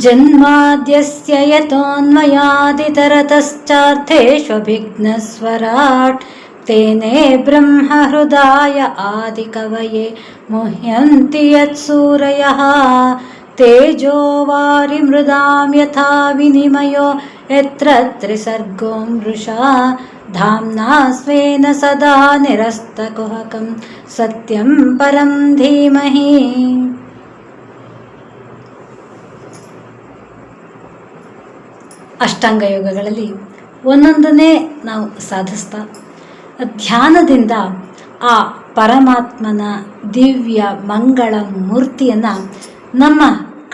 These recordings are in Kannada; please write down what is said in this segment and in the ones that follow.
ಜನ್ಮಾದ್ಯಸ್ಯ ಯತೋನ್ಮಯಾದಿತರತಶ್ಚಾರ್ಥೇಷ್ವಭಿಘ್ನಸ್ವರಾಟ್ ತೇನೇ ಬ್ರಹ್ಮಹೃದಾಯ ಆದಿಕವಯೇ ಮುಹ್ಯಂತಿ ಯತ್ಸೂರಯಃ ತೇಜೋ ವಾರಿಮೃದಾಂ ಯಥಾ ವಿನಿಮಯೋ ಯತ್ರ ತ್ರಿಸರ್ಗೋ ಮೃಷಾ ಧಾಮ್ನಾ ಸ್ವೇನ ಸದಾ ನಿರಸ್ತಕುಹಕಂ ಸತ್ಯಂ ಪರಂ ಧೀಮಹಿ. ಅಷ್ಟಾಂಗ ಯೋಗಗಳಲ್ಲಿ ಒಂದೊಂದನ್ನೇ ನಾವು ಸಾಧಿಸ್ತಾ ಧ್ಯಾನದಿಂದ ಆ ಪರಮಾತ್ಮನ ದಿವ್ಯ ಮಂಗಳ ಮೂರ್ತಿಯನ್ನು ನಮ್ಮ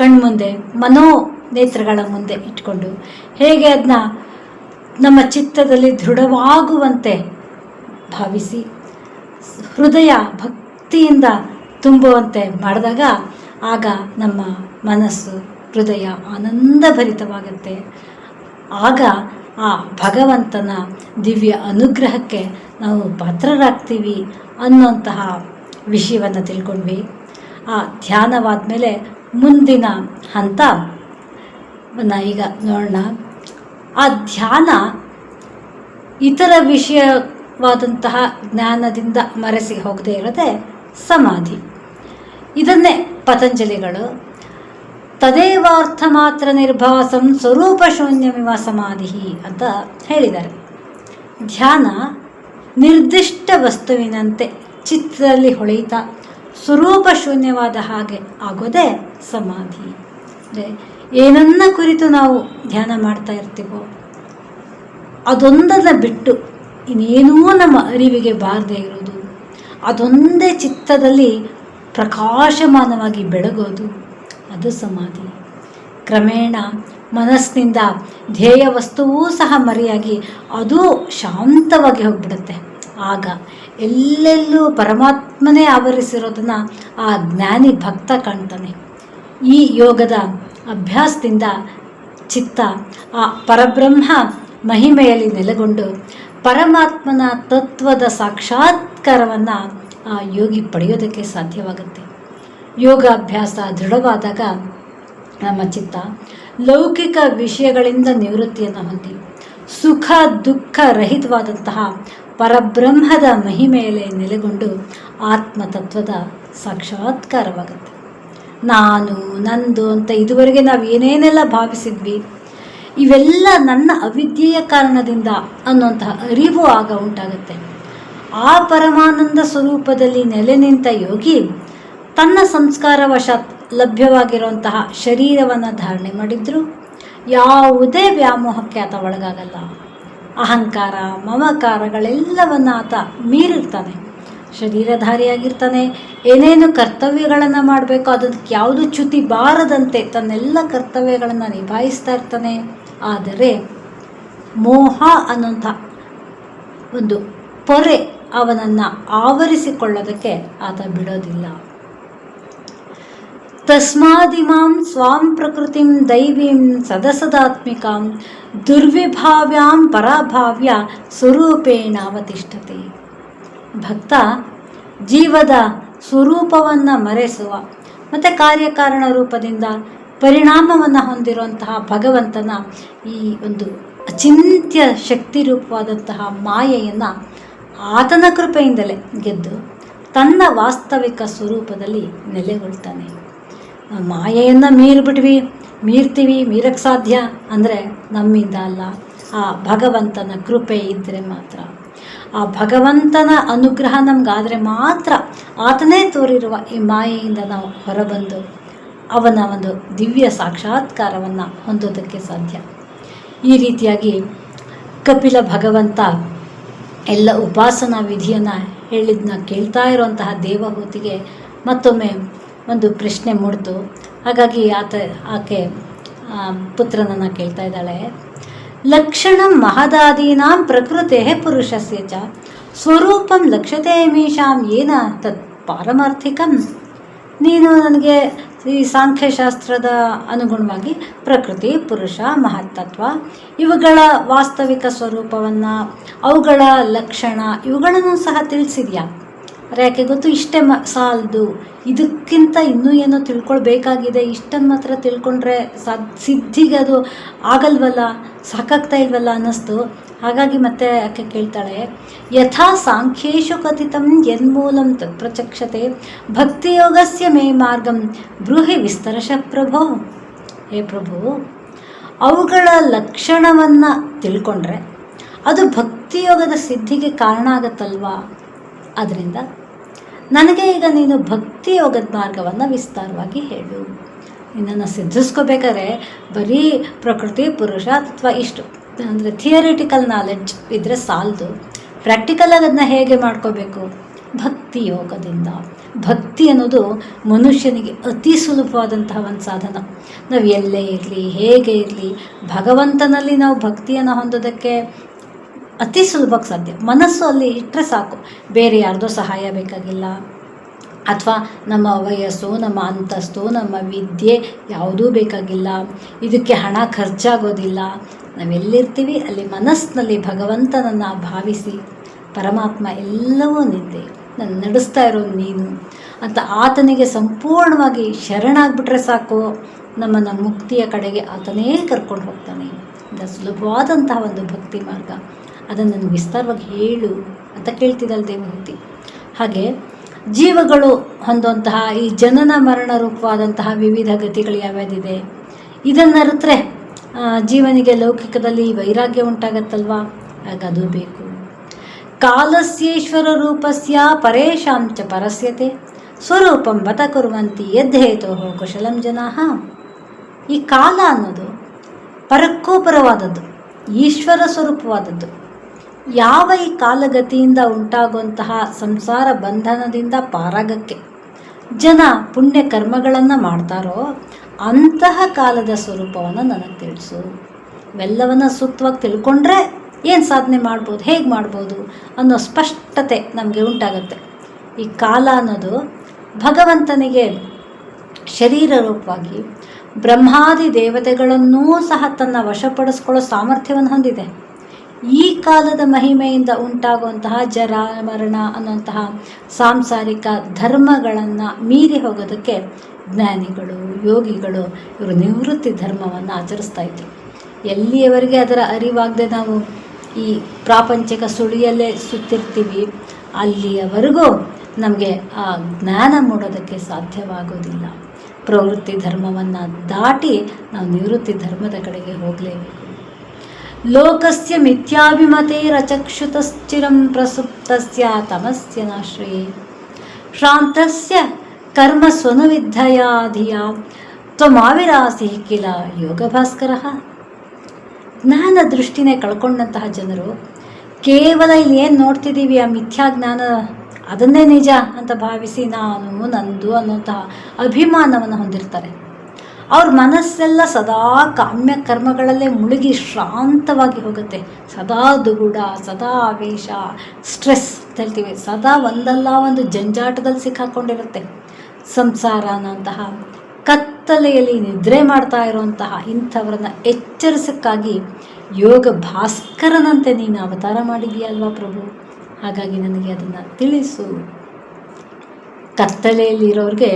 ಕಣ್ಮುಂದೆ ಮನೋನೇತ್ರಗಳ ಮುಂದೆ ಇಟ್ಕೊಂಡು ಹೇಗೆ ಅದನ್ನ ನಮ್ಮ ಚಿತ್ತದಲ್ಲಿ ದೃಢವಾಗುವಂತೆ ಭಾವಿಸಿ ಹೃದಯ ಭಕ್ತಿಯಿಂದ ತುಂಬುವಂತೆ ಮಾಡಿದಾಗ ಆಗ ನಮ್ಮ ಮನಸ್ಸು ಹೃದಯ ಆನಂದಭರಿತವಾಗುತ್ತೆ. ಆಗ ಆ ಭಗವಂತನ ದಿವ್ಯ ಅನುಗ್ರಹಕ್ಕೆ ನಾವು ಪಾತ್ರರಾಗ್ತೀವಿ ಅನ್ನೋಂತಹ ವಿಷಯವನ್ನು ತಿಳ್ಕೊಂಡ್ವಿ. ಆ ಧ್ಯಾನವಾದ ಮೇಲೆ ಮುಂದಿನ ಹಂತವನ್ನು ಈಗ ನೋಡೋಣ. ಆ ಧ್ಯಾನ ಇತರ ವಿಷಯವಾದಂತಹ ಜ್ಞಾನದಿಂದ ಮರೆಸಿ ಹೋಗದೆ ಇರೋದೇ ಸಮಾಧಿ. ಇದನ್ನೇ ಪತಂಜಲಿಗಳು ತದೇವಾರ್ಥ ಮಾತ್ರ ನಿರ್ಭಾಸಂ ಸ್ವರೂಪ ಶೂನ್ಯಮಿವ ಸಮಾಧಿ ಅಂತ ಹೇಳಿದ್ದಾರೆ. ಧ್ಯಾನ ನಿರ್ದಿಷ್ಟ ವಸ್ತುವಿನಂತೆ ಚಿತ್ತದಲ್ಲಿ ಹೊಳೆಯುತ್ತಾ ಸ್ವರೂಪ ಶೂನ್ಯವಾದ ಹಾಗೆ ಆಗೋದೇ ಸಮಾಧಿ. ಅಂದರೆ ಏನನ್ನ ಕುರಿತು ನಾವು ಧ್ಯಾನ ಮಾಡ್ತಾ ಇರ್ತೀವೋ ಅದೊಂದನ್ನು ಬಿಟ್ಟು ಇನ್ನೇನೂ ನಮ್ಮ ಅರಿವಿಗೆ ಬಾರದೇ ಇರೋದು, ಅದೊಂದೇ ಚಿತ್ತದಲ್ಲಿ ಪ್ರಕಾಶಮಾನವಾಗಿ ಬೆಳಗೋದು, ಅದು ಸಮಾಧಿ. ಕ್ರಮೇಣ ಮನಸ್ಸಿನಿಂದ ಧ್ಯೇಯ ವಸ್ತುವೂ ಸಹ ಮರೆಯಾಗಿ ಅದು ಶಾಂತವಾಗಿ ಹೋಗ್ಬಿಡುತ್ತೆ. ಆಗ ಎಲ್ಲೆಲ್ಲೂ ಪರಮಾತ್ಮನೇ ಆವರಿಸಿರೋದನ್ನು ಆ ಜ್ಞಾನಿ ಭಕ್ತ ಕಾಣ್ತಾನೆ. ಈ ಯೋಗದ ಅಭ್ಯಾಸದಿಂದ ಚಿತ್ತ ಆ ಪರಬ್ರಹ್ಮ ಮಹಿಮೆಯಲ್ಲಿ ನೆಲೆಗೊಂಡು ಪರಮಾತ್ಮನ ತತ್ವದ ಸಾಕ್ಷಾತ್ಕಾರವನ್ನು ಆ ಯೋಗಿ ಪಡೆಯೋದಕ್ಕೆ ಸಾಧ್ಯವಾಗುತ್ತೆ. ಯೋಗಾಭ್ಯಾಸ ದೃಢವಾದಾಗ ನಮ್ಮ ಚಿತ್ತ ಲೌಕಿಕ ವಿಷಯಗಳಿಂದ ನಿವೃತ್ತಿಯನ್ನು ಹೊಂದಿ ಸುಖ ದುಃಖ ರಹಿತವಾದಂತಹ ಪರಬ್ರಹ್ಮದ ಮಹಿಮೆಯಲ್ಲಿ ನೆಲೆಗೊಂಡು ಆತ್ಮತತ್ವದ ಸಾಕ್ಷಾತ್ಕಾರವಾಗುತ್ತೆ. ನಾನು ನಂದು ಅಂತ ಇದುವರೆಗೆ ನಾವು ಏನೇನೆಲ್ಲ ಭಾವಿಸಿದ್ವಿ ಇವೆಲ್ಲ ನನ್ನ ಅವಿದ್ಯೆಯ ಕಾರಣದಿಂದ ಅನ್ನುವಂತಹ ಅರಿವು ಆಗ ಉಂಟಾಗುತ್ತೆ. ಆ ಪರಮಾನಂದ ಸ್ವರೂಪದಲ್ಲಿ ನೆಲೆ ನಿಂತ ಯೋಗಿ ತನ್ನ ಸಂಸ್ಕಾರವಶಾತ್ ಲಭ್ಯವಾಗಿರುವಂತಹ ಶರೀರವನ್ನು ಧಾರಣೆ ಮಾಡಿದ್ರು ಯಾವುದೇ ವ್ಯಾಮೋಹಕ್ಕೆ ಆತ ಒಳಗಾಗಲ್ಲ. ಅಹಂಕಾರ ಮಮಕಾರಗಳೆಲ್ಲವನ್ನು ಆತ ಮೀರಿರ್ತಾನೆ. ಶರೀರಧಾರಿಯಾಗಿರ್ತಾನೆ. ಏನೇನು ಕರ್ತವ್ಯಗಳನ್ನು ಮಾಡಬೇಕೋ ಅದಕ್ಕೆ ಯಾವುದು ಚ್ಯುತಿ ಬಾರದಂತೆ ತನ್ನೆಲ್ಲ ಕರ್ತವ್ಯಗಳನ್ನು ನಿಭಾಯಿಸ್ತಾ ಇರ್ತಾನೆ. ಆದರೆ ಮೋಹ ಅನ್ನೋಂಥ ಒಂದು ಪೊರೆ ಅವನನ್ನು ಆವರಿಸಿಕೊಳ್ಳೋದಕ್ಕೆ ಆತ ಬಿಡೋದಿಲ್ಲ. ತಸ್ಮಾದಿಮಾಂ ಸ್ವಾಂ ಪ್ರಕೃತಿಂ ದೈವೀಂ ಸದಸದಾತ್ಮಿಕಾಂ ದುರ್ವಿಭಾವ್ಯಾಂ ಪರಾಭಾವ್ಯ ಸ್ವರೂಪೇಣಾವತಿಷ್ಠತೆ. ಭಕ್ತ ಜೀವದ ಸ್ವರೂಪವನ್ನು ಮರೆಸುವ ಮತ್ತು ಕಾರ್ಯಕಾರಣ ರೂಪದಿಂದ ಪರಿಣಾಮವನ್ನು ಹೊಂದಿರುವಂತಹ ಭಗವಂತನ ಈ ಒಂದು ಅಚಿಂತ್ಯ ಶಕ್ತಿ ರೂಪವಾದಂತಹ ಮಾಯೆಯನ್ನು ಆತನ ಕೃಪೆಯಿಂದಲೇ ಗೆದ್ದು ತನ್ನ ವಾಸ್ತವಿಕ ಸ್ವರೂಪದಲ್ಲಿ ನೆಲೆಗೊಳ್ತಾನೆ. ಮಾಯೆಯನ್ನು ಮೀರ್ತೀವಿ ಮೀರಕ್ಕೆ ಸಾಧ್ಯ ಅಂದರೆ ನಮ್ಮಿಂದ ಅಲ್ಲ, ಆ ಭಗವಂತನ ಕೃಪೆ ಇದ್ದರೆ ಮಾತ್ರ. ಆ ಭಗವಂತನ ಅನುಗ್ರಹ ನಮಗಾದರೆ ಮಾತ್ರ ಆತನೇ ತೋರಿರುವ ಈ ಮಾಯೆಯಿಂದ ನಾವು ಹೊರಬಂದು ಅವನ ಒಂದು ದಿವ್ಯ ಸಾಕ್ಷಾತ್ಕಾರವನ್ನು ಹೊಂದೋದಕ್ಕೆ ಸಾಧ್ಯ. ಈ ರೀತಿಯಾಗಿ ಕಪಿಲ ಭಗವಂತ ಎಲ್ಲ ಉಪಾಸನಾ ವಿಧಿಯನ್ನು ಹೇಳಿದ್ದನ್ನ ಕೇಳ್ತಾ ಇರುವಂತಹ ದೇವಹೂತಿಗೆ ಮತ್ತೊಮ್ಮೆ ಒಂದು ಪ್ರಶ್ನೆ ಮೂಡಿತು. ಹಾಗಾಗಿ ಆಕೆ ಪುತ್ರನನ್ನು ಕೇಳ್ತಾ ಇದ್ದಾಳೆ. ಲಕ್ಷಣಂ ಮಹದಾದೀನಾಂ ಪ್ರಕೃತೆ ಪುರುಷಸ್ಯ ಚ ಸ್ವರೂಪಂ ಲಕ್ಷ್ಯತೆ ಮೀಶಾಂ ಏನ ತತ್ ಪಾರಮಾರ್ಥಿಕಂ. ನೀನು ನನಗೆ ಈ ಸಾಂಖ್ಯಶಾಸ್ತ್ರದ ಅನುಗುಣವಾಗಿ ಪ್ರಕೃತಿ ಪುರುಷ ಮಹತ್ತತ್ವ ಇವುಗಳ ವಾಸ್ತವಿಕ ಸ್ವರೂಪವನ್ನು ಅವುಗಳ ಲಕ್ಷಣ ಇವುಗಳನ್ನು ಸಹ ತಿಳಿಸಿದ್ಯಾ. ಆದರೆ ಯಾಕೆ ಗೊತ್ತು, ಇಷ್ಟೇ ಸಾಲದು, ಇದಕ್ಕಿಂತ ಇನ್ನೂ ಏನೋ ತಿಳ್ಕೊಳ್ಬೇಕಾಗಿದೆ, ಇಷ್ಟನ್ನು ಮಾತ್ರ ತಿಳ್ಕೊಂಡ್ರೆ ಸಿದ್ಧಿಗೆ ಅದು ಆಗಲ್ವಲ್ಲ, ಸಾಕಾಗ್ತಾ ಇಲ್ವಲ್ಲ ಅನ್ನಿಸ್ತು. ಹಾಗಾಗಿ ಮತ್ತೆ ಆಕೆ ಕೇಳ್ತಾಳೆ, ಯಥಾ ಸಾಂಖ್ಯೇಶು ಕಥಿತಂ ಯನ್ಮೂಲಂ ತತ್ಪ್ರಚಕ್ಷತೆ ಭಕ್ತಿಯೋಗಸ್ಯ ಮೇ ಮಾರ್ಗಂ ಬ್ರೂಹಿ ವಿಸ್ತರಶ ಪ್ರಭೋ. ಹೇ ಪ್ರಭು, ಅವುಗಳ ಲಕ್ಷಣವನ್ನು ತಿಳ್ಕೊಂಡ್ರೆ ಅದು ಭಕ್ತಿಯೋಗದ ಸಿದ್ಧಿಗೆ ಕಾರಣ ಆಗತ್ತಲ್ವಾ? ಆದ್ದರಿಂದ ನನಗೆ ಈಗ ನೀನು ಭಕ್ತಿಯೋಗದ ಮಾರ್ಗವನ್ನು ವಿಸ್ತಾರವಾಗಿ ಹೇಳು. ನಿನ್ನನ್ನು ಸಿದ್ಧಿಸ್ಕೋಬೇಕಾದ್ರೆ ಬರೀ ಪ್ರಕೃತಿ ಪುರುಷ ತತ್ವ ಇಷ್ಟು ಅಂದರೆ ಥಿಯರಿಟಿಕಲ್ ನಾಲೆಡ್ಜ್ ಇದ್ದರೆ ಸಾಲದು. ಪ್ರಾಕ್ಟಿಕಲಾಗಿ ಅದನ್ನ ಹೇಗೆ ಮಾಡ್ಕೋಬೇಕು? ಭಕ್ತಿ ಯೋಗದಿಂದ. ಭಕ್ತಿ ಅನ್ನೋದು ಮನುಷ್ಯನಿಗೆ ಅತಿ ಸುಲಭವಾದಂತಹ ಒಂದು ಸಾಧನ. ನಾವು ಎಲ್ಲೇ ಇರಲಿ, ಹೇಗೆ ಇರಲಿ, ಭಗವಂತನಲ್ಲಿ ನಾವು ಭಕ್ತಿಯನ್ನು ಹೊಂದೋದಕ್ಕೆ ಅತಿ ಸುಲಭಕ್ಕೆ ಸಾಧ್ಯ. ಮನಸ್ಸು ಅಲ್ಲಿ ಇಟ್ಟರೆ ಸಾಕು, ಬೇರೆ ಯಾರ್ದೋ ಸಹಾಯ ಬೇಕಾಗಿಲ್ಲ, ಅಥವಾ ನಮ್ಮ ವಯಸ್ಸು, ನಮ್ಮ ಅಂತಸ್ತು, ನಮ್ಮ ವಿದ್ಯೆ ಯಾವುದೂ ಬೇಕಾಗಿಲ್ಲ, ಇದಕ್ಕೆ ಹಣ ಖರ್ಚಾಗೋದಿಲ್ಲ. ನಾವೆಲ್ಲಿರ್ತೀವಿ ಅಲ್ಲಿ ಮನಸ್ಸಿನಲ್ಲಿ ಭಗವಂತನನ್ನು ಭಾವಿಸಿ, ಪರಮಾತ್ಮ ಎಲ್ಲವೂ ನಿಂದೆ, ನಾನು ನಡೆಸ್ತಾ ಇರೋ ನೀನು ಅಂತ ಆತನಿಗೆ ಸಂಪೂರ್ಣವಾಗಿ ಶರಣಾಗ್ಬಿಟ್ರೆ ಸಾಕು, ನಮ್ಮನ್ನು ಮುಕ್ತಿಯ ಕಡೆಗೆ ಆತನೇ ಕರ್ಕೊಂಡು ಹೋಗ್ತಾನೆ. ಇದು ಸುಲಭವಾದಂತಹ ಒಂದು ಭಕ್ತಿ ಮಾರ್ಗ. ಅದನ್ನು ನನಗೆ ವಿಸ್ತಾರವಾಗಿ ಹೇಳು ಅಂತ ಕೇಳ್ತಿದ್ದಲ್ಲ ದೇವಹೂತಿ. ಹಾಗೆ ಜೀವಗಳು ಹೊಂದುವಂತಹ ಈ ಜನನ ಮರಣ ರೂಪವಾದಂತಹ ವಿವಿಧ ಗತಿಗಳು ಯಾವ್ಯಾವುದಿದೆ, ಇದನ್ನು ಅರಿತರೆ ಜೀವನಿಗೆ ಲೌಕಿಕದಲ್ಲಿ ವೈರಾಗ್ಯ ಉಂಟಾಗತ್ತಲ್ವಾ? ಹಾಗದು ಬೇಕು. ಕಾಲಸ್ಯೇಶ್ವರ ರೂಪಸ್ಯ ಪರೇಶಾಂ ಚ ಪರಸ್ಯತೆ ಸ್ವರೂಪಂ ಬತ ಕುರ್ವಂತಿ ಯದ್ಧೇತೋ ಕುಶಲಂ ಜನಾಃ. ಈ ಕಾಲ ಅನ್ನೋದು ಪರಕ್ಕೂ ಪರವಾದದ್ದು, ಈಶ್ವರ ಸ್ವರೂಪವಾದದ್ದು. ಯಾವ ಈ ಕಾಲಗತಿಯಿಂದ ಉಂಟಾಗುವಂತಹ ಸಂಸಾರ ಬಂಧನದಿಂದ ಪಾರಾಗಕ್ಕೆ ಜನ ಪುಣ್ಯ ಕರ್ಮಗಳನ್ನು ಮಾಡ್ತಾರೋ ಅಂತಹ ಕಾಲದ ಸ್ವರೂಪವನ್ನು ನನಗೆ ತಿಳಿಸು. ಇವೆಲ್ಲವನ್ನು ಸೂಕ್ತವಾಗಿ ತಿಳ್ಕೊಂಡ್ರೆ ಏನು ಸಾಧನೆ ಮಾಡ್ಬೋದು, ಹೇಗೆ ಮಾಡ್ಬೋದು ಅನ್ನೋ ಸ್ಪಷ್ಟತೆ ನಮಗೆ ಉಂಟಾಗುತ್ತೆ. ಈ ಕಾಲ ಅನ್ನೋದು ಭಗವಂತನಿಗೆ ಶರೀರ ರೂಪವಾಗಿ ಬ್ರಹ್ಮಾದಿ ದೇವತೆಗಳನ್ನೂ ಸಹ ತನ್ನ ವಶಪಡಿಸ್ಕೊಳ್ಳೋ ಸಾಮರ್ಥ್ಯವನ್ನು ಹೊಂದಿದೆ. ಈ ಕಾಲದ ಮಹಿಮೆಯಿಂದ ಉಂಟಾಗುವಂತಹ ಜರ ಮರಣ ಅನ್ನುವಂತಹ ಸಾಂಸಾರಿಕ ಧರ್ಮಗಳನ್ನು ಮೀರಿ ಹೋಗೋದಕ್ಕೆ ಜ್ಞಾನಿಗಳು, ಯೋಗಿಗಳು ಇವರು ನಿವೃತ್ತಿ ಧರ್ಮವನ್ನು ಆಚರಿಸ್ತಾ ಇದ್ರು. ಎಲ್ಲಿಯವರೆಗೆ ಅದರ ಅರಿವಾಗದೆ ನಾವು ಈ ಪ್ರಾಪಂಚಿಕ ಸುಳಿಯಲ್ಲೇ ಸುತ್ತಿರ್ತೀವಿ, ಅಲ್ಲಿಯವರೆಗೂ ನಮಗೆ ಆ ಜ್ಞಾನ ಮೂಡೋದಕ್ಕೆ ಸಾಧ್ಯವಾಗೋದಿಲ್ಲ. ಪ್ರವೃತ್ತಿ ಧರ್ಮವನ್ನು ದಾಟಿ ನಾವು ನಿವೃತ್ತಿ ಧರ್ಮದ ಕಡೆಗೆ ಹೋಗಲೇಬೇಕು. ಲೋಕಸ್ಯ ಮಿಥ್ಯಾಭಿಮತೈರಚಕ್ಷುತಶ್ಚಿರಂ ಪ್ರಸುಪ್ತಸ್ಯ ತಮಸ್ಯ ನಾಶ್ರಯೇ ಶ್ರಾಂತಸ್ಯ ಕರ್ಮ ಸ್ವನುವಿದ್ಧಯಾ ಧಿಯಾ ತ್ವಮಾವಿರಾಸಿ ಕಿಲ ಯೋಗಭಾಸ್ಕರಃ. ಜ್ಞಾನ ದೃಷ್ಟಿನೇ ಕಳ್ಕೊಂಡಂತಹ ಜನರು ಕೇವಲ ಇಲ್ಲಿ ಏನು ನೋಡ್ತಿದ್ದೀವಿ ಆ ಮಿಥ್ಯಾಜ್ಞಾನ ಅದನ್ನೇ ನಿಜ ಅಂತ ಭಾವಿಸಿ ನಾನು ನಂದು ಅನ್ನೋಂತಹ ಅಭಿಮಾನವನ್ನು ಹೊಂದಿರ್ತಾರೆ. ಅವ್ರ ಮನಸ್ಸೆಲ್ಲ ಸದಾ ಕಾಮ್ಯ ಕರ್ಮಗಳಲ್ಲೇ ಮುಳುಗಿ ಶ್ರಾಂತವಾಗಿ ಹೋಗುತ್ತೆ. ಸದಾ ದುಗುಡ, ಸದಾ ಆವೇಶ, ಸ್ಟ್ರೆಸ್ ಅಂತ ಹೇಳ್ತೀವಿ, ಸದಾ ಒಂದಲ್ಲ ಒಂದು ಜಂಜಾಟದಲ್ಲಿ ಸಿಕ್ಕಾಕೊಂಡಿರುತ್ತೆ. ಸಂಸಾರ ಅನ್ನೋಂತಹ ಕತ್ತಲೆಯಲ್ಲಿ ನಿದ್ರೆ ಮಾಡ್ತಾ ಇರುವಂತಹ ಇಂಥವ್ರನ್ನ ಎಚ್ಚರಿಸಕ್ಕಾಗಿ ಯೋಗ ಭಾಸ್ಕರನಂತೆ ನೀನು ಅವತಾರ ಮಾಡಿದೀಯಲ್ವಾ ಪ್ರಭು, ಹಾಗಾಗಿ ನನಗೆ ಅದನ್ನು ತಿಳಿಸು. ಕತ್ತಲೆಯಲ್ಲಿರೋರಿಗೆ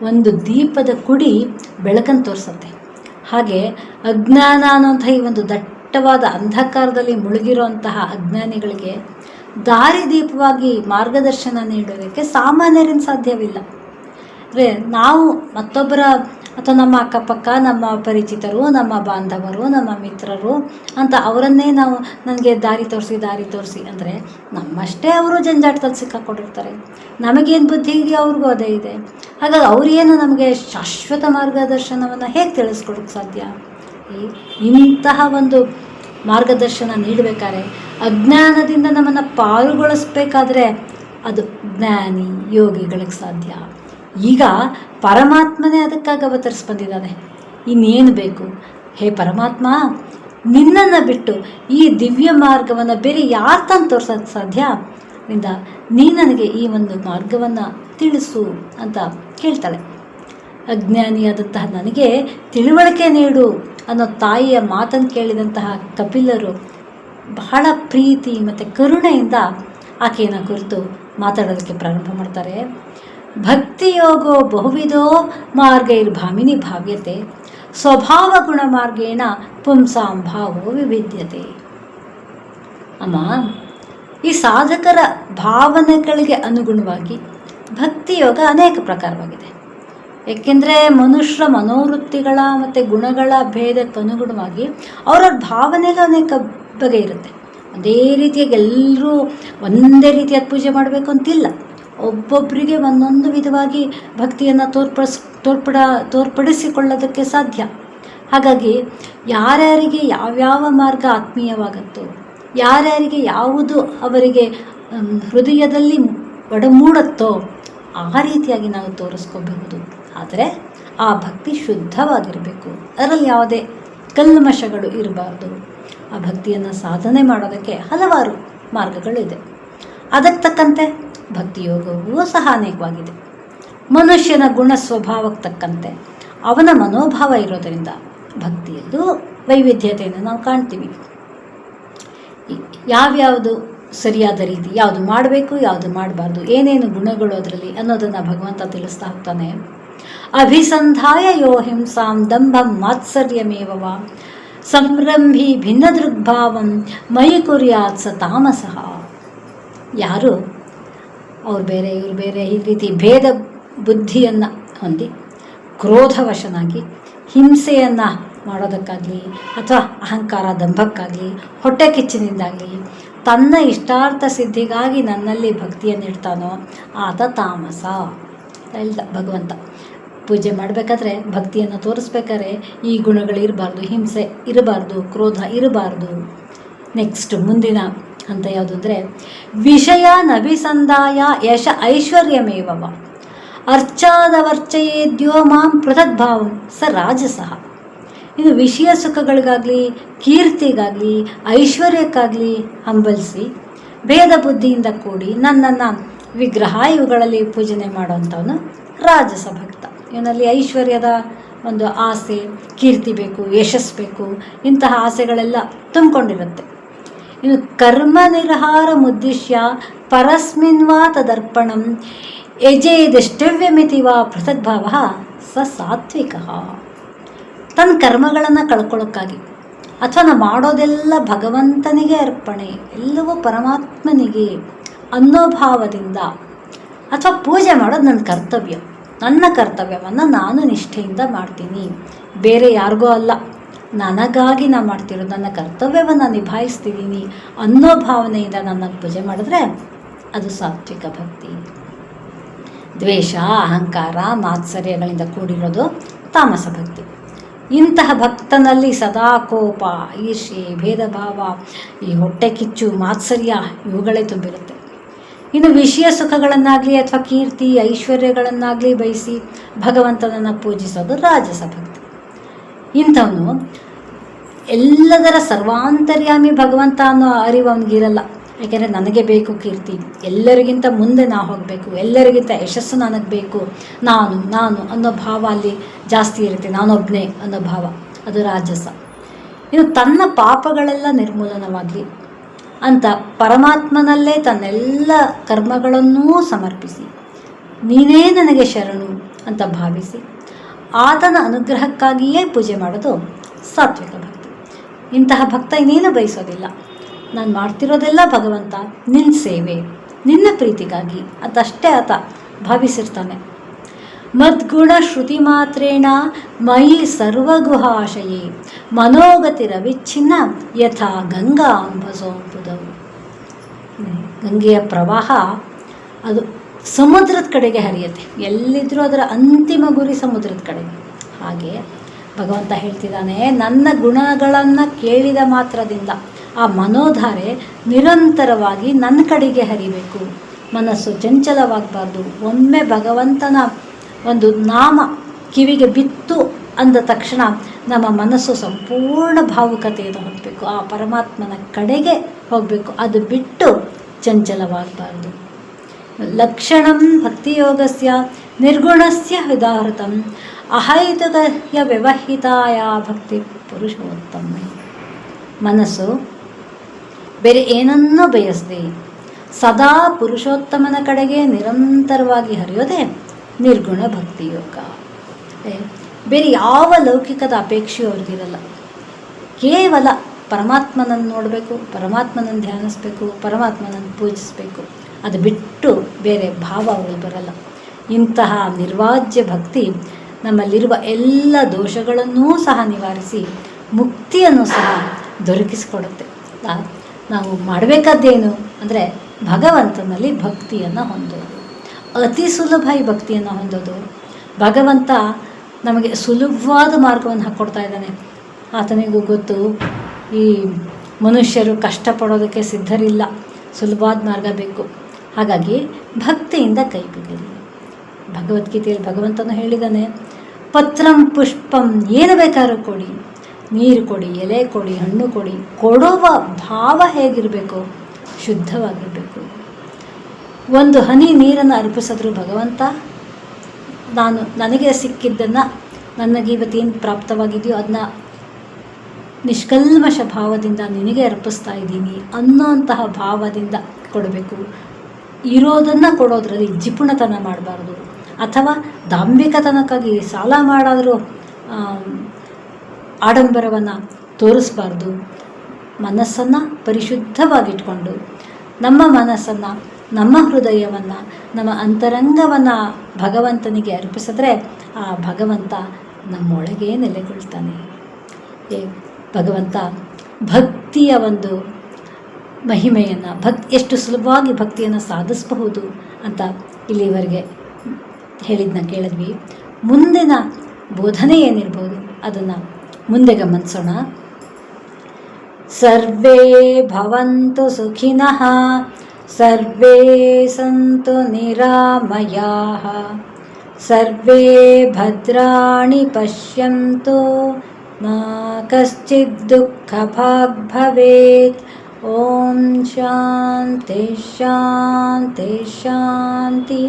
ಒಂದು ದೀಪದ ಕುಡಿ ಬೆಳಕನ್ನು ತೋರಿಸುತ್ತೆ. ಹಾಗೆ ಅಜ್ಞಾನ ಅನ್ನೋಂಥ ಈ ಒಂದು ದಟ್ಟವಾದ ಅಂಧಕಾರದಲ್ಲಿ ಮುಳುಗಿರುವಂತಹ ಅಜ್ಞಾನಿಗಳಿಗೆ ದಾರಿದೀಪವಾಗಿ ಮಾರ್ಗದರ್ಶನ ನೀಡೋದಕ್ಕೆ ಸಾಮಾನ್ಯರಿಂದ ಸಾಧ್ಯವಿಲ್ಲ. ಅಂದರೆ ನಾವು ಮತ್ತೊಬ್ಬರ ಅಥವಾ ನಮ್ಮ ಅಕ್ಕಪಕ್ಕ ನಮ್ಮ ಪರಿಚಿತರು, ನಮ್ಮ ಬಾಂಧವರು, ನಮ್ಮ ಮಿತ್ರರು ಅಂತ ಅವರನ್ನೇ ನಾವು ನನಗೆ ದಾರಿ ತೋರಿಸಿ ಅಂದರೆ ನಮ್ಮಷ್ಟೇ ಅವರು ಜಂಜಾಟದಲ್ಲಿ ಸಿಕ್ಕಾಕೊಂಡಿರ್ತಾರೆ. ನಮಗೇನು ಬುದ್ಧಿ ಇದೆಯೋ ಅವ್ರಿಗೂ ಅದೇ ಇದೆ. ಹಾಗಾಗಿ ಅವರೇನು ನಮಗೆ ಶಾಶ್ವತ ಮಾರ್ಗದರ್ಶನವನ್ನು ಹೇಗೆ ತಿಳಿಸ್ಕೊಡೋಕ್ಕೆ ಸಾಧ್ಯ? ಇಂತಹ ಒಂದು ಮಾರ್ಗದರ್ಶನ ನೀಡಬೇಕಾದ್ರೆ, ಅಜ್ಞಾನದಿಂದ ನಮ್ಮನ್ನು ಪಾರುಗೊಳಿಸ್ಬೇಕಾದ್ರೆ ಅದು ಜ್ಞಾನಿ ಯೋಗಿಗಳಿಗೆ ಸಾಧ್ಯ. ಈಗ ಪರಮಾತ್ಮನೇ ಅದಕ್ಕಾಗಿ ಅವತರಿಸಿ ಬಂದಿದ್ದಾನೆ. ಇನ್ನೇನು ಬೇಕು? ಹೇ ಪರಮಾತ್ಮ, ನಿನ್ನನ್ನು ಬಿಟ್ಟು ಈ ದಿವ್ಯ ಮಾರ್ಗವನ್ನು ಬೇರೆ ಯಾರು ತಂದು ತೋರ್ಸೋಕ್ಕೆ ಸಾಧ್ಯ? ನಿಂದ ನೀ ನನಗೆ ಈ ಒಂದು ಮಾರ್ಗವನ್ನು ತಿಳಿಸು ಅಂತ ಕೇಳ್ತಾಳೆ. ಅಜ್ಞಾನಿಯಾದಂತಹ ನನಗೆ ತಿಳುವಳಿಕೆ ನೀಡು ಅನ್ನೋ ತಾಯಿಯ ಮಾತನ್ನು ಕೇಳಿದಂತಹ ಕಪಿಲರು ಬಹಳ ಪ್ರೀತಿ ಮತ್ತು ಕರುಣೆಯಿಂದ ಆಕೆಯನ್ನು ಕುರಿತು ಮಾತಾಡೋದಕ್ಕೆ ಪ್ರಾರಂಭ ಮಾಡ್ತಾರೆ. ಭಕ್ತಿಯೋಗೋ ಬಹುವಿಧೋ ಮಾರ್ಗೈರ್ಭಾಮಿನಿ ಭಾವ್ಯತೆ ಸ್ವಭಾವ ಗುಣ ಮಾರ್ಗೇಣ ಪುಂಸಾಂ ಭಾವೋ ವಿಭಿದ್ಯತೆ. ಅಮ್ಮ, ಈ ಸಾಧಕರ ಭಾವನೆಗಳಿಗೆ ಅನುಗುಣವಾಗಿ ಭಕ್ತಿಯೋಗ ಅನೇಕ ಪ್ರಕಾರವಾಗಿದೆ. ಏಕೆಂದರೆ ಮನುಷ್ಯರ ಮನೋವೃತ್ತಿಗಳ ಮತ್ತು ಗುಣಗಳ ಭೇದಕ್ಕೆ ಅನುಗುಣವಾಗಿ ಅವರವ್ರ ಭಾವನೆಯಲ್ಲಿ ಅನೇಕ ಬಗೆ ಇರುತ್ತೆ. ಒಂದೇ ರೀತಿಯಾಗಿ ಎಲ್ಲರೂ ಒಂದೇ ರೀತಿಯಾದ ಪೂಜೆ ಮಾಡಬೇಕು ಅಂತಿಲ್ಲ. ಒಬ್ಬೊಬ್ಬರಿಗೆ ಒಂದೊಂದು ವಿಧವಾಗಿ ಭಕ್ತಿಯನ್ನು ತೋರ್ಪಡಿಸಿಕೊಳ್ಳೋದಕ್ಕೆ ಸಾಧ್ಯ. ಹಾಗಾಗಿ ಯಾರ್ಯಾರಿಗೆ ಯಾವ್ಯಾವ ಮಾರ್ಗ ಆತ್ಮೀಯವಾಗುತ್ತೋ, ಯಾರ್ಯಾರಿಗೆ ಯಾವುದು ಅವರಿಗೆ ಹೃದಯದಲ್ಲಿ ಒಡಮೂಡುತ್ತೋ ಆ ರೀತಿಯಾಗಿ ನಾವು ತೋರಿಸ್ಕೋಬಹುದು. ಆದರೆ ಆ ಭಕ್ತಿ ಶುದ್ಧವಾಗಿರಬೇಕು, ಅದರಲ್ಲಿ ಯಾವುದೇ ಕಲ್ಮಶಗಳು ಇರಬಾರ್ದು. ಆ ಭಕ್ತಿಯನ್ನು ಸಾಧನೆ ಮಾಡೋದಕ್ಕೆ ಹಲವಾರು ಮಾರ್ಗಗಳಿದೆ. ಅದಕ್ಕೆ ತಕ್ಕಂತೆ ಭಕ್ತಿಯೋಗವೂ ಸಹ ಅನೇಕವಾಗಿದೆ. ಮನುಷ್ಯನ ಗುಣ ಸ್ವಭಾವಕ್ಕೆ ತಕ್ಕಂತೆ ಅವನ ಮನೋಭಾವ ಇರೋದರಿಂದ ಭಕ್ತಿಯಲ್ಲೂ ವೈವಿಧ್ಯತೆಯನ್ನು ನಾವು ಕಾಣ್ತೀವಿ. ಯಾವ್ಯಾವುದು ಸರಿಯಾದ ರೀತಿ, ಯಾವುದು ಮಾಡಬೇಕು, ಯಾವುದು ಮಾಡಬಾರ್ದು, ಏನೇನು ಗುಣಗಳು ಅದರಲ್ಲಿ ಅನ್ನೋದನ್ನು ಭಗವಂತ ತಿಳಿಸ್ತಾ ಹೋಗ್ತಾನೆ. ಅಭಿಸಂಧಾಯ ಯೋ ಹಿಂಸಾಂ ದಂಭಂ ಮಾತ್ಸರ್ಯಮೇವ ಸಂರಂಭಿ ಭಿನ್ನ ದೃಗ್ಭಾವಂ ಮಯಿ ಕುರ್ಯಾತ್ ಸ ತಾಮಸಃ. ಯಾರು ಅವ್ರು ಬೇರೆ ಇವ್ರು ಬೇರೆ ಈ ರೀತಿ ಭೇದ ಬುದ್ಧಿಯನ್ನು ಹೊಂದಿ ಕ್ರೋಧವಶನಾಗಿ ಹಿಂಸೆಯನ್ನು ಮಾಡೋದಕ್ಕಾಗಲಿ ಅಥವಾ ಅಹಂಕಾರ ದಂಭಕ್ಕಾಗಲಿ ಹೊಟ್ಟೆ ಕಿಚ್ಚಿನಿಂದಾಗಲಿ ತನ್ನ ಇಷ್ಟಾರ್ಥ ಸಿದ್ಧಿಗಾಗಿ ನನ್ನಲ್ಲಿ ಭಕ್ತಿಯನ್ನು ಇಡ್ತಾನೋ ಆತ ತಾಮಸ. ಇಲ್ಲ, ಭಗವಂತ ಪೂಜೆ ಮಾಡಬೇಕಾದ್ರೆ ಭಕ್ತಿಯನ್ನು ತೋರಿಸ್ಬೇಕಾದ್ರೆ ಈ ಗುಣಗಳು ಇರಬಾರ್ದು, ಹಿಂಸೆ ಇರಬಾರ್ದು, ಕ್ರೋಧ ಇರಬಾರ್ದು. ನೆಕ್ಸ್ಟ್ ಮುಂದಿನ ಹಂತ ಯಾವುದು ಅಂದರೆ ವಿಷಯ ನಭಿಸಂದಾಯ ಯಶ ಐಶ್ವರ್ಯಮೇವ ಅರ್ಚಾದವರ್ಚಯೇದ್ಯೋ ಮಾಂ ಪೃಥಗ್ಭಾವಂ ಸ ರಾಜಸಃ. ಇದು ವಿಷಯ ಸುಖಗಳಿಗಾಗಲಿ ಕೀರ್ತಿಗಾಗಲಿ ಐಶ್ವರ್ಯಕ್ಕಾಗಲಿ ಹಂಬಲಿಸಿ ಭೇದ ಬುದ್ಧಿಯಿಂದ ಕೂಡಿ ನನ್ನನ್ನು ವಿಗ್ರಹ ಇವುಗಳಲ್ಲಿ ಪೂಜನೆ ಮಾಡೋವಂಥವನು ರಾಜಸ ಭಕ್ತ. ಇವನಲ್ಲಿ ಐಶ್ವರ್ಯದ ಒಂದು ಆಸೆ, ಕೀರ್ತಿ ಬೇಕು, ಯಶಸ್ಸು ಬೇಕು, ಇಂತಹ ಆಸೆಗಳೆಲ್ಲ ತುಂಬಿಕೊಂಡಿರುತ್ತೆ. ಇನ್ನು ಕರ್ಮ ನಿರ್ಹಾರ ಮುದ್ದಿಶ್ಯ ಪರಸ್ಮಿನ್ವಾ ತದರ್ಪಣಂ ಯಜೇದಷ್ಟವ್ಯಮಿತಿ ವಾ ಪೃಥಗ್ಭಾವ ಸ ಸಾತ್ವಿಕ. ತನ್ನ ಕರ್ಮಗಳನ್ನು ಕಳ್ಕೊಳ್ಳೋಕ್ಕಾಗಿ ಅಥವಾ ನಾವು ಮಾಡೋದೆಲ್ಲ ಭಗವಂತನಿಗೆ ಅರ್ಪಣೆ, ಎಲ್ಲವೂ ಪರಮಾತ್ಮನಿಗೆ ಅನ್ನೋ ಭಾವದಿಂದ ಅಥವಾ ಪೂಜೆ ಮಾಡೋದು ನನ್ನ ಕರ್ತವ್ಯ, ನನ್ನ ಕರ್ತವ್ಯವನ್ನು ನಾನು ನಿಷ್ಠೆಯಿಂದ ಮಾಡ್ತೀನಿ, ಬೇರೆ ಯಾರಿಗೋ ಅಲ್ಲ, ನನಗಾಗಿ ನಾನು ಮಾಡ್ತಿರೋದು, ನನ್ನ ಕರ್ತವ್ಯವನ್ನು ನಿಭಾಯಿಸ್ತಿದ್ದೀನಿ ಅನ್ನೋ ಭಾವನೆಯಿಂದ ನನ್ನನ್ನು ಪೂಜೆ ಮಾಡಿದ್ರೆ ಅದು ಸಾತ್ವಿಕ ಭಕ್ತಿ. ದ್ವೇಷ, ಅಹಂಕಾರ, ಮಾತ್ಸರ್ಯಗಳಿಂದ ಕೂಡಿರೋದು ತಾಮಸ ಭಕ್ತಿ. ಇಂತಹ ಭಕ್ತನಲ್ಲಿ ಸದಾ ಕೋಪ, ಈರ್ಷೆ, ಭೇದ ಭಾವ, ಈ ಹೊಟ್ಟೆ ಕಿಚ್ಚು, ಮಾತ್ಸರ್ಯ ಇವುಗಳೇ ತುಂಬಿರುತ್ತೆ. ಇನ್ನು ವಿಷಯ ಸುಖಗಳನ್ನಾಗಲಿ ಅಥವಾ ಕೀರ್ತಿ ಐಶ್ವರ್ಯಗಳನ್ನಾಗಲಿ ಬಯಸಿ ಭಗವಂತನನ್ನು ಪೂಜಿಸೋದು ರಾಜಸ ಭಕ್ತಿ. ಇಂಥವನು ಎಲ್ಲದರ ಸರ್ವಾಂತರ್ಯಾಮಿ ಭಗವಂತ ಅನ್ನೋ ಅರಿವು ಅವನಿಗಿರಲ್ಲ. ಯಾಕೆಂದರೆ ನನಗೆ ಬೇಕು ಕೀರ್ತಿ, ಎಲ್ಲರಿಗಿಂತ ಮುಂದೆ ನಾವು ಹೋಗಬೇಕು, ಎಲ್ಲರಿಗಿಂತ ಯಶಸ್ಸು ನನಗೆ ಬೇಕು, ನಾನು ನಾನು ಅನ್ನೋ ಭಾವ ಅಲ್ಲಿ ಜಾಸ್ತಿ ಇರುತ್ತೆ, ನಾನೊಬ್ಬನೇ ಅನ್ನೋ ಭಾವ, ಅದು ರಾಜಸ. ಇನ್ನು ತನ್ನ ಪಾಪಗಳೆಲ್ಲ ನಿರ್ಮೂಲನವಾಗಲಿ ಅಂತ ಪರಮಾತ್ಮನಲ್ಲೇ ತನ್ನೆಲ್ಲ ಕರ್ಮಗಳನ್ನೂ ಸಮರ್ಪಿಸಿ ನೀನೇ ನನಗೆ ಶರಣು ಅಂತ ಭಾವಿಸಿ ಆತನ ಅನುಗ್ರಹಕ್ಕಾಗಿಯೇ ಪೂಜೆ ಮಾಡೋದು ಸಾತ್ವಿಕ ಭಕ್ತಿ. ಇಂತಹ ಭಕ್ತ ಇನ್ನೇನು ಬಯಸೋದಿಲ್ಲ, ನಾನು ಮಾಡ್ತಿರೋದೆಲ್ಲ ಭಗವಂತ ನಿನ್ನ ಸೇವೆ, ನಿನ್ನ ಪ್ರೀತಿಗಾಗಿ ಅದಷ್ಟೇ ಆತ ಭಾವಿಸಿರ್ತಾನೆ. ಮದ್ಗುಣ ಶ್ರುತಿ ಮಾತ್ರೇಣ ಮಯಿ ಸರ್ವಗುಹಾಶಯೇ ಮನೋಗತಿರವಿಚ್ಛಿನ್ನ ಯಥಾ ಗಂಗಾ ಅಂಬಸೋಂಬುದವು. ಗಂಗೆಯ ಪ್ರವಾಹ ಅದು ಸಮುದ್ರದ ಕಡೆಗೆ ಹರಿಯುತ್ತೆ, ಎಲ್ಲಿದ್ರೂ ಅದರ ಅಂತಿಮ ಗುರಿ ಸಮುದ್ರದ ಕಡೆಗೆ. ಹಾಗೆ ಭಗವಂತ ಹೇಳ್ತಿದ್ದಾನೆ, ನನ್ನ ಗುಣಗಳನ್ನು ಕೇಳಿದ ಮಾತ್ರದಿಂದ ಆ ಮನೋಧಾರೆ ನಿರಂತರವಾಗಿ ನನ್ನ ಕಡೆಗೆ ಹರಿಬೇಕು, ಮನಸ್ಸು ಚಂಚಲವಾಗಬಾರ್ದು. ಒಮ್ಮೆ ಭಗವಂತನ ಒಂದು ನಾಮ ಕಿವಿಗೆ ಬಿತ್ತು ಅಂದ ತಕ್ಷಣ ನಮ್ಮ ಮನಸ್ಸು ಸಂಪೂರ್ಣ ಭಾವುಕತೆಯನ್ನು ಹೊಂದಬೇಕು, ಆ ಪರಮಾತ್ಮನ ಕಡೆಗೆ ಹೋಗಬೇಕು, ಅದು ಬಿಟ್ಟು ಚಂಚಲವಾಗಬಾರ್ದು. ಲಕ್ಷಣಂ ಭಕ್ತಿಯೋಗಸ್ಯ ನಿರ್ಗುಣಸ್ಯ ಉದಾಹೃತಂ ಅಹೈತುಕಯ ವ್ಯವಹಿತಾಯ ಭಕ್ತಿ ಪುರುಷೋತ್ತಮ. ಮನಸ್ಸು ಬೇರೆ ಏನನ್ನೂ ಬಯಸದೆ ಸದಾ ಪುರುಷೋತ್ತಮನ ಕಡೆಗೆ ನಿರಂತರವಾಗಿ ಹರಿಯೋದೇ ನಿರ್ಗುಣ ಭಕ್ತಿಯೋಗ. ಬೇರೆ ಯಾವ ಲೌಕಿಕದ ಅಪೇಕ್ಷೆಯೂ ಅವ್ರಿಗಿರಲ್ಲ. ಕೇವಲ ಪರಮಾತ್ಮನನ್ನು ನೋಡಬೇಕು, ಪರಮಾತ್ಮನನ್ನು ಧ್ಯಾನಿಸ್ಬೇಕು, ಪರಮಾತ್ಮನನ್ನು ಪೂಜಿಸಬೇಕು. ಅದು ಬಿಟ್ಟು ಬೇರೆ ಭಾವ ಅವರಲ್ಲಿ ಬರಲ್ಲ. ಇಂತಹ ನಿರ್ವಾಜ್ಯ ಭಕ್ತಿ ನಮ್ಮಲ್ಲಿರುವ ಎಲ್ಲ ದೋಷಗಳನ್ನೂ ಸಹ ನಿವಾರಿಸಿ ಮುಕ್ತಿಯನ್ನು ಸಹ ದೊರಕಿಸಿಕೊಡುತ್ತೆ. ನಾವು ಮಾಡಬೇಕಾದ್ದೇನು ಅಂದರೆ ಭಗವಂತನಲ್ಲಿ ಭಕ್ತಿಯನ್ನು ಹೊಂದೋದು. ಅತಿ ಸುಲಭ ಈ ಭಕ್ತಿಯನ್ನು ಹೊಂದೋದು. ಭಗವಂತ ನಮಗೆ ಸುಲಭವಾದ ಮಾರ್ಗವನ್ನು ಹಾಕ್ಕೊಡ್ತಾ ಇದ್ದಾನೆ. ಆತನಿಗೂ ಗೊತ್ತು ಈ ಮನುಷ್ಯರು ಕಷ್ಟಪಡೋದಕ್ಕೆ ಸಿದ್ಧರಿಲ್ಲ, ಸುಲಭವಾದ ಮಾರ್ಗ ಬೇಕು. ಹಾಗಾಗಿ ಭಕ್ತಿಯಿಂದ ಕೈ ಬಿಡಲಿ. ಭಗವದ್ಗೀತೆಯಲ್ಲಿ ಭಗವಂತನು ಹೇಳಿದ್ದಾನೆ, ಪತ್ರಂ ಪುಷ್ಪಂ ಏನು ಬೇಕಾದ್ರೂ ಕೊಡಿ, ನೀರು ಕೊಡಿ, ಎಲೆ ಕೊಡಿ, ಹಣ್ಣು ಕೊಡಿ. ಕೊಡುವ ಭಾವ ಹೇಗಿರಬೇಕು? ಶುದ್ಧವಾಗಿರಬೇಕು. ಒಂದು ಹನಿ ನೀರನ್ನು ಅರ್ಪಿಸಿದ್ರು ಭಗವಂತ, ನನಗೆ ಸಿಕ್ಕಿದ್ದನ್ನು, ನನಗೆ ಇವತ್ತೇನು ಪ್ರಾಪ್ತವಾಗಿದೆಯೋ ಅದನ್ನ ನಿಷ್ಕಲ್ಮಶ ಭಾವದಿಂದ ನಿನಗೆ ಅರ್ಪಿಸ್ತಾ ಇದ್ದೀನಿ ಅನ್ನೋಂತಹ ಭಾವದಿಂದ ಕೊಡಬೇಕು. ಇರೋದನ್ನು ಕೊಡೋದ್ರಲ್ಲಿ ಜಿಪುಣತನ ಮಾಡಬಾರ್ದು, ಅಥವಾ ದಾಂಭಿಕತನಕ್ಕಾಗಿ ಸಾಲ ಮಾಡಾದರೂ ಆಡಂಬರವನ್ನು ತೋರಿಸ್ಬಾರ್ದು. ಮನಸ್ಸನ್ನು ಪರಿಶುದ್ಧವಾಗಿಟ್ಕೊಂಡು ನಮ್ಮ ಮನಸ್ಸನ್ನು, ನಮ್ಮ ಹೃದಯವನ್ನು, ನಮ್ಮ ಅಂತರಂಗವನ್ನು ಭಗವಂತನಿಗೆ ಅರ್ಪಿಸಿದ್ರೆ ಆ ಭಗವಂತ ನಮ್ಮೊಳಗೆ ನೆಲೆಗೊಳ್ತಾನೆ. ಭಗವಂತ ಭಕ್ತಿಯ ಒಂದು ಮಹಿಮೆಯನ್ನು, ಎಷ್ಟು ಸುಲಭವಾಗಿ ಭಕ್ತಿಯನ್ನು ಸಾಧಿಸಬಹುದು ಅಂತ ಇಲ್ಲಿವರೆಗೆ ಹೇಳಿದ್ದನ್ನ ಕೇಳಿದ್ವಿ. ಮುಂದಿನ ಬೋಧನೆ ಏನಿರ್ಬೋದು ಅದನ್ನು ಮುಂದೆ ಗಮನಿಸೋಣ. ಸರ್ವೇ ಭವಂತು ಸುಖಿನಃ, ಸರ್ವೇ ಸಂತು ನಿರಾಮಯಾಃ, ಸರ್ವೇ ಭದ್ರಾಣಿ ಪಶ್ಯಂತು, ಮಾ ಕಶ್ಚಿತ್ ದುಃಖಭಾಗ್ ಭವೇತ್. ಓಂ ಶಾಂತಿ ಶಾಂತಿ ಶಾಂತಿ.